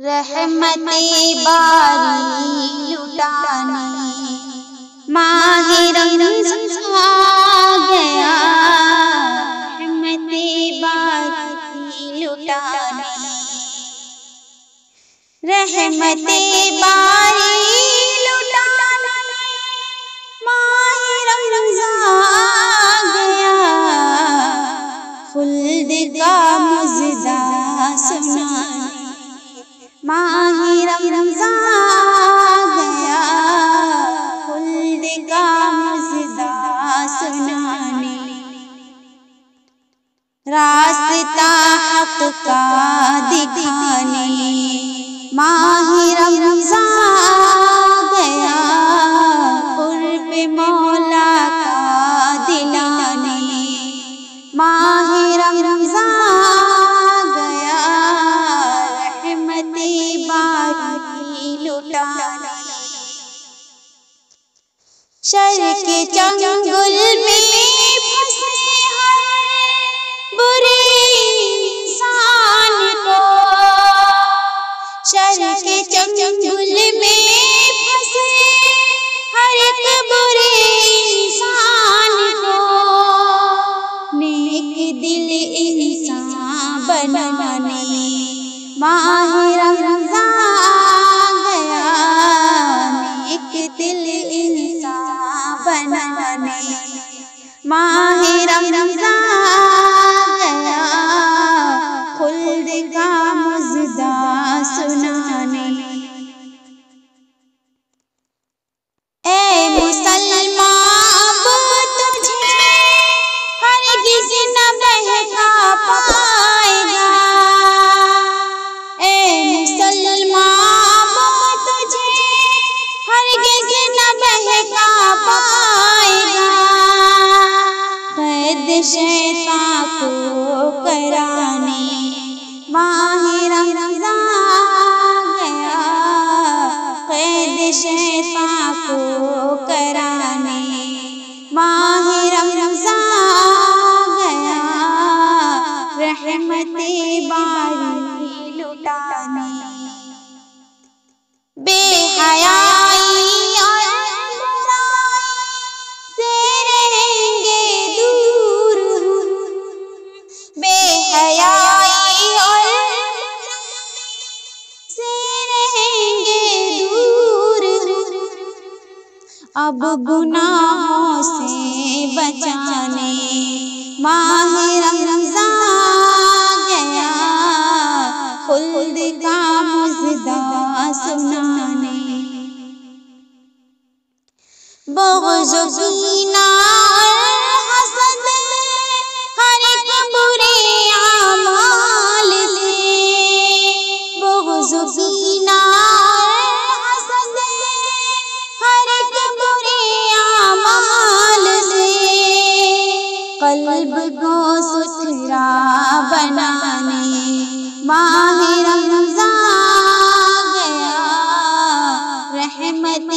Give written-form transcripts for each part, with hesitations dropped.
رحمت باری لٹانے ماہ رمضان آ گیا، رحمت باری لٹانے، رحمت باری لٹانے ماہ رمضان آ گیا، خلد کا مژدہ سنانے ماہ رمضان آ گیا، خلد کا مژدہ سنانے، راستہ حق کا دکھانے ماہ رمضان آ گیا، قرب مولا کا دلانے ماہ رمضان آ گیا، رحمت باری لٹانے، شر کے چنگل میں پھنسے ہر برے انسان کو، شر کے چنگل میں پھنسے ہر ایک برے انسان کو، نیک دل انسان بنانے ماہ رمضان آ گیا، نیک دل انسان بنانے ماہ رمضان آ گیا، خلد کا مژدہ سنانے، اے مسلمان اب تجھے ہرگز نہ بہکا پائے گا، اے مسلمان اب تجھے ہرگز نہ بہکا پائے گا، قید شیطان کو کرانے ماہ رمضان آ گیا، قید شیطان کو کرانے ماہ رمضان آ گیا، رحمت باری لٹانے، بے حیائی اور برائی سے رہیں گے دور، بے حیائی اور سے رہیں گے دور، اب گناہوں سے بچانے ماہ رمضان آ گیا، خلد کا مژدہ سنانے، بغض و کینہ اور حسد ہر ایک برے اعمال سے، بغض و کینہ اور حسد ہر ایک برے اعمال سے، قلب کو ستھرا بنانے ماہ رمضان آ گیا، رحمت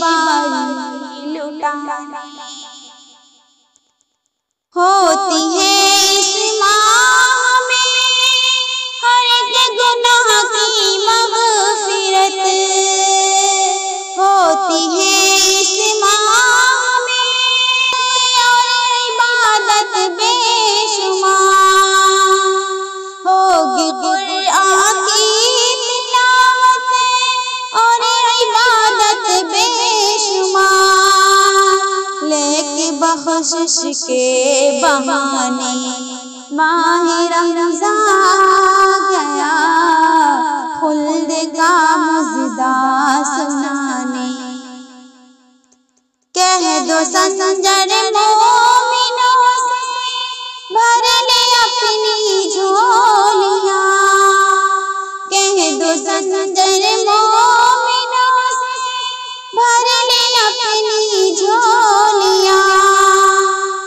باری لٹانے، ہوتی ہے اس ماہ میں ہر ایک گناہ کی مغفرت، ہوتی ہے اس ماہ میں اور عبادت بے شمار، ہوگی قرآن کی تلاوت اور عبادت بے شمار، لیکن بخشش کے بہانے ماہ رمضان آ گیا، خلد کا مژدہ سنانے، کہہ دو سنجر مومنوں سے بھر لے اپنی جھولیاں، کہہ دو سنجر مومنوں سے بھر لے اپنی جھولیاں،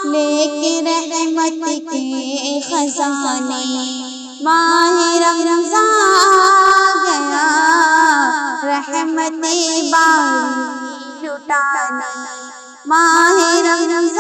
لے کے رحمت کے خزانے ماہ رمضان آ گیا، رحمت باری لٹانے ماہ رمضان